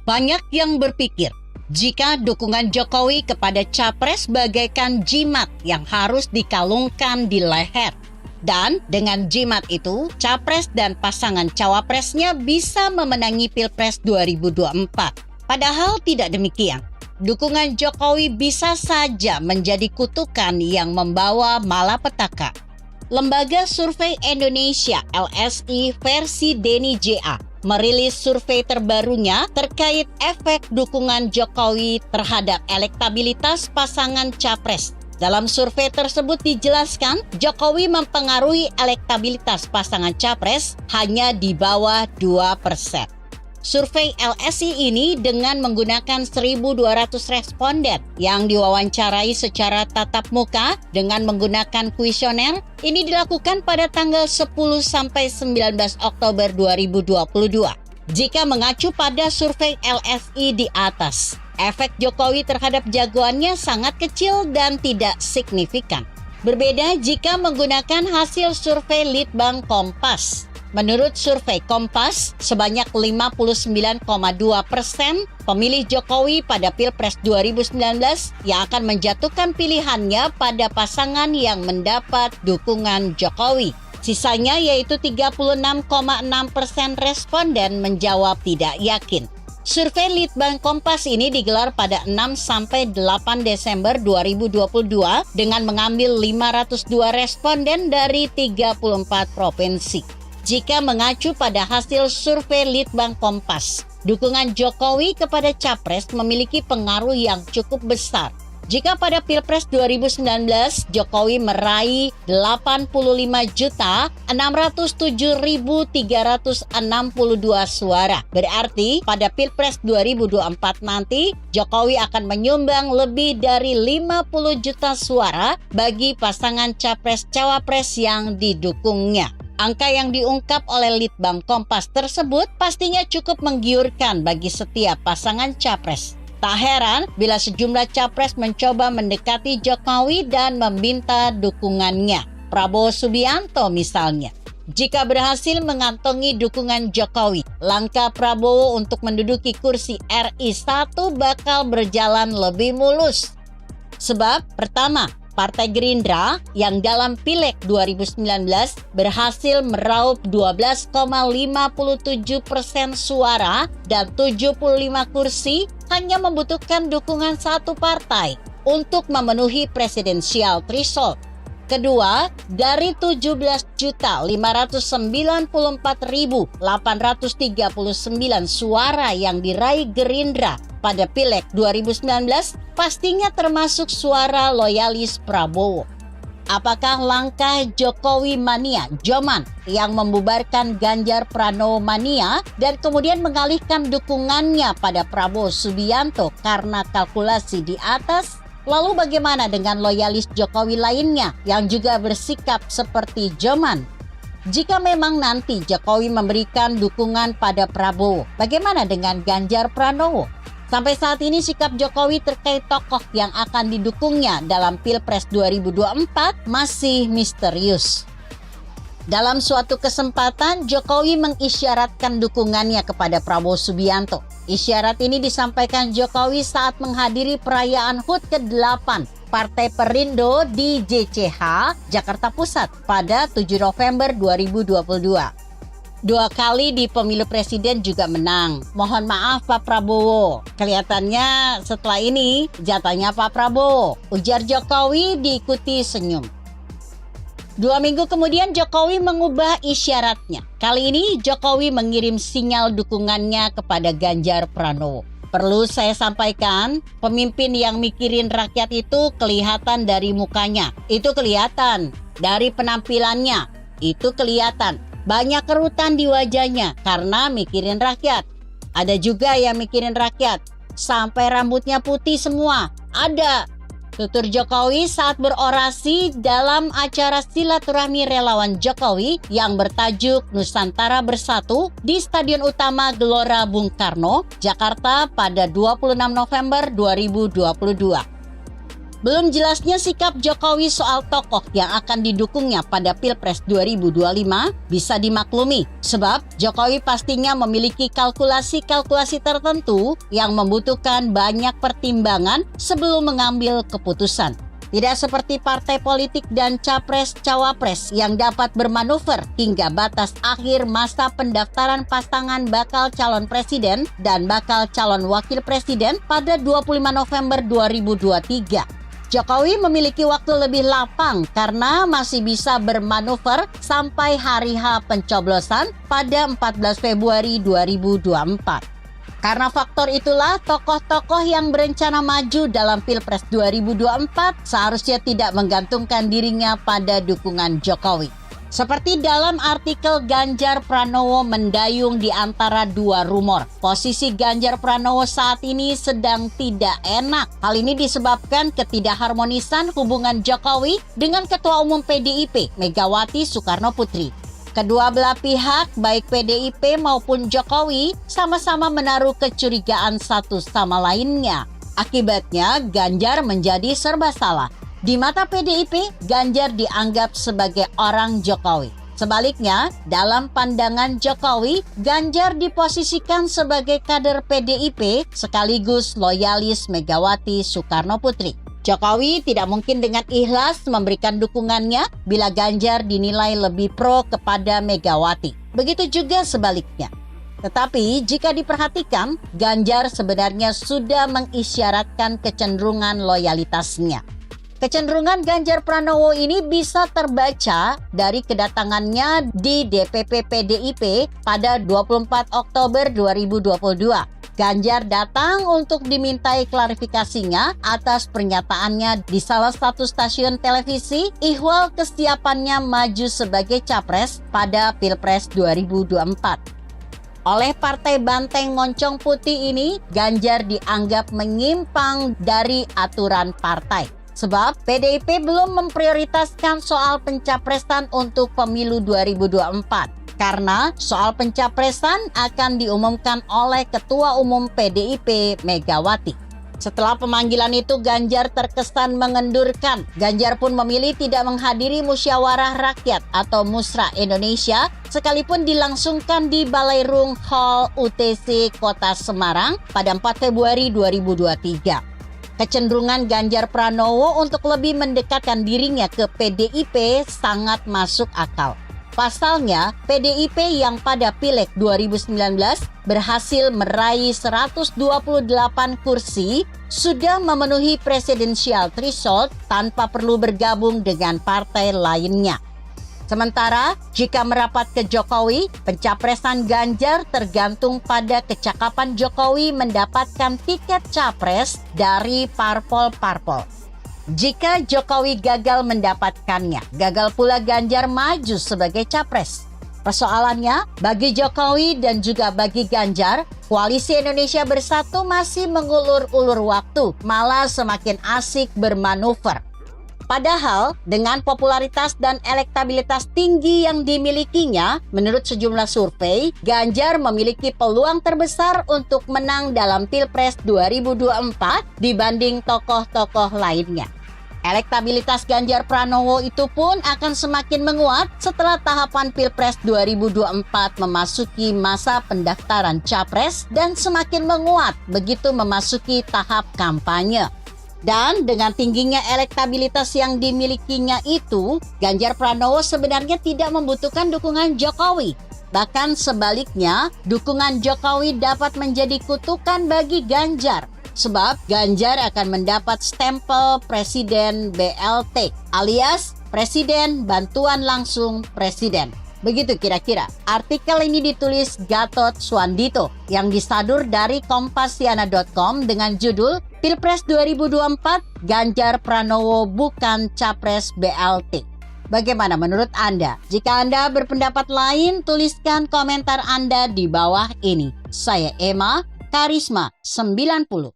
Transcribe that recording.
Banyak yang berpikir, jika dukungan Jokowi kepada Capres bagaikan jimat yang harus dikalungkan di leher. Dan dengan jimat itu, Capres dan pasangan Cawapresnya bisa memenangi Pilpres 2024. Padahal tidak demikian. Dukungan Jokowi bisa saja menjadi kutukan yang membawa malapetaka. Lembaga Survei Indonesia LSI versi Denny JA merilis survei terbarunya terkait efek dukungan Jokowi terhadap elektabilitas pasangan Capres. Dalam survei tersebut dijelaskan, Jokowi mempengaruhi elektabilitas pasangan Capres hanya di bawah 2%. Survei LSI ini dengan menggunakan 1.200 responden yang diwawancarai secara tatap muka dengan menggunakan kuesioner. Ini dilakukan pada tanggal 10-19 Oktober 2022. Jika mengacu pada survei LSI di atas, efek Jokowi terhadap jagoannya sangat kecil dan tidak signifikan. Berbeda jika menggunakan hasil survei Litbang Kompas. Menurut survei Kompas, sebanyak 59,2% pemilih Jokowi pada Pilpres 2019 yang akan menjatuhkan pilihannya pada pasangan yang mendapat dukungan Jokowi. Sisanya yaitu 36,6% responden menjawab tidak yakin. Survei Litbang Kompas ini digelar pada 6-8 Desember 2022 dengan mengambil 502 responden dari 34 provinsi. Jika mengacu pada hasil survei Litbang Kompas, dukungan Jokowi kepada Capres memiliki pengaruh yang cukup besar. Jika pada Pilpres 2019 Jokowi meraih 85.607.362 suara, berarti pada Pilpres 2024 nanti Jokowi akan menyumbang lebih dari 50 juta suara bagi pasangan Capres-Cawapres yang didukungnya. Angka yang diungkap oleh Litbang Kompas tersebut pastinya cukup menggiurkan bagi setiap pasangan Capres. Tak heran bila sejumlah Capres mencoba mendekati Jokowi dan meminta dukungannya. Prabowo Subianto misalnya. Jika berhasil mengantongi dukungan Jokowi, langkah Prabowo untuk menduduki kursi RI 1 bakal berjalan lebih mulus. Sebab pertama, Partai Gerindra yang dalam Pileg 2019 berhasil meraup 12,57% suara dan 75 kursi hanya membutuhkan dukungan satu partai untuk memenuhi presidensial threshold. Kedua, dari 17.594.839 suara yang diraih Gerindra pada Pileg 2019 pastinya termasuk suara loyalis Prabowo. Apakah langkah Jokowi mania Joman yang membubarkan Ganjar Pranowo mania dan kemudian mengalihkan dukungannya pada Prabowo Subianto karena kalkulasi di atas? Lalu bagaimana dengan loyalis Jokowi lainnya yang juga bersikap seperti Joman? Jika memang nanti Jokowi memberikan dukungan pada Prabowo, bagaimana dengan Ganjar Pranowo? Sampai saat ini sikap Jokowi terkait tokoh yang akan didukungnya dalam Pilpres 2024 masih misterius. Dalam suatu kesempatan, Jokowi mengisyaratkan dukungannya kepada Prabowo Subianto. Isyarat ini disampaikan Jokowi saat menghadiri perayaan HUT ke-8 Partai Perindo di JCH, Jakarta Pusat pada 7 November 2022. 2 kali di pemilu presiden juga menang. Mohon maaf Pak Prabowo, kelihatannya setelah ini jatahnya Pak Prabowo. Ujar Jokowi diikuti senyum. 2 minggu kemudian Jokowi mengubah isyaratnya. Kali ini Jokowi mengirim sinyal dukungannya kepada Ganjar Pranowo. Perlu saya sampaikan, pemimpin yang mikirin rakyat itu kelihatan dari mukanya. Itu kelihatan. Dari penampilannya, itu kelihatan. Banyak kerutan di wajahnya karena mikirin rakyat. Ada juga yang mikirin rakyat, sampai rambutnya putih semua. Ada. Tutur Jokowi saat berorasi dalam acara silaturahmi relawan Jokowi yang bertajuk Nusantara Bersatu di Stadion Utama Gelora Bung Karno, Jakarta pada 26 November 2022. Belum jelasnya sikap Jokowi soal tokoh yang akan didukungnya pada Pilpres 2025 bisa dimaklumi, sebab Jokowi pastinya memiliki kalkulasi-kalkulasi tertentu yang membutuhkan banyak pertimbangan sebelum mengambil keputusan. Tidak seperti partai politik dan capres-cawapres yang dapat bermanuver hingga batas akhir masa pendaftaran pasangan bakal calon presiden dan bakal calon wakil presiden pada 25 November 2023. Jokowi memiliki waktu lebih lapang karena masih bisa bermanuver sampai hari H pencoblosan pada 14 Februari 2024. Karena faktor itulah tokoh-tokoh yang berencana maju dalam Pilpres 2024 seharusnya tidak menggantungkan dirinya pada dukungan Jokowi. Seperti dalam artikel Ganjar Pranowo mendayung di antara dua rumor. Posisi Ganjar Pranowo saat ini sedang tidak enak. Hal ini disebabkan ketidakharmonisan hubungan Jokowi dengan Ketua Umum PDIP, Megawati Soekarnoputri. Kedua belah pihak, baik PDIP maupun Jokowi, sama-sama menaruh kecurigaan satu sama lainnya. Akibatnya, Ganjar menjadi serba salah. Di mata PDIP, Ganjar dianggap sebagai orang Jokowi. Sebaliknya, dalam pandangan Jokowi, Ganjar diposisikan sebagai kader PDIP sekaligus loyalis Megawati Soekarnoputri. Jokowi tidak mungkin dengan ikhlas memberikan dukungannya bila Ganjar dinilai lebih pro kepada Megawati. Begitu juga sebaliknya. Tetapi jika diperhatikan, Ganjar sebenarnya sudah mengisyaratkan kecenderungan loyalitasnya. Kecenderungan Ganjar Pranowo ini bisa terbaca dari kedatangannya di DPP PDIP pada 24 Oktober 2022. Ganjar datang untuk dimintai klarifikasinya atas pernyataannya di salah satu stasiun televisi ihwal kesiapannya maju sebagai capres pada Pilpres 2024. Oleh Partai Banteng Moncong Putih ini, Ganjar dianggap menyimpang dari aturan partai. Sebab PDIP belum memprioritaskan soal pencapresan untuk pemilu 2024. Karena soal pencapresan akan diumumkan oleh Ketua Umum PDIP Megawati. Setelah pemanggilan itu, Ganjar terkesan mengendurkan. Ganjar pun memilih tidak menghadiri Musyawarah Rakyat atau Musra Indonesia sekalipun dilangsungkan di Balairung Hall UTC Kota Semarang pada 4 Februari 2023. Kecenderungan Ganjar Pranowo untuk lebih mendekatkan dirinya ke PDIP sangat masuk akal. Pasalnya, PDIP yang pada Pileg 2019 berhasil meraih 128 kursi sudah memenuhi presidensial threshold tanpa perlu bergabung dengan partai lainnya. Sementara, jika merapat ke Jokowi, pencapresan Ganjar tergantung pada kecakapan Jokowi mendapatkan tiket capres dari parpol-parpol. Jika Jokowi gagal mendapatkannya, gagal pula Ganjar maju sebagai capres. Persoalannya, bagi Jokowi dan juga bagi Ganjar, Koalisi Indonesia Bersatu masih mengulur-ulur waktu, malah semakin asik bermanuver. Padahal dengan popularitas dan elektabilitas tinggi yang dimilikinya, menurut sejumlah survei, Ganjar memiliki peluang terbesar untuk menang dalam Pilpres 2024 dibanding tokoh-tokoh lainnya. Elektabilitas Ganjar Pranowo itu pun akan semakin menguat setelah tahapan Pilpres 2024 memasuki masa pendaftaran capres dan semakin menguat begitu memasuki tahap kampanye. Dan dengan tingginya elektabilitas yang dimilikinya itu, Ganjar Pranowo sebenarnya tidak membutuhkan dukungan Jokowi. Bahkan sebaliknya, dukungan Jokowi dapat menjadi kutukan bagi Ganjar. Sebab Ganjar akan mendapat stempel Presiden BLT alias Presiden Bantuan Langsung Presiden. Begitu kira-kira. Artikel ini ditulis Gatot Suandito yang disadur dari Kompasiana.com dengan judul Pilpres 2024 Ganjar Pranowo bukan Capres BLT. Bagaimana menurut Anda? Jika Anda berpendapat lain, tuliskan komentar Anda di bawah ini. Saya Emma, Karisma 90.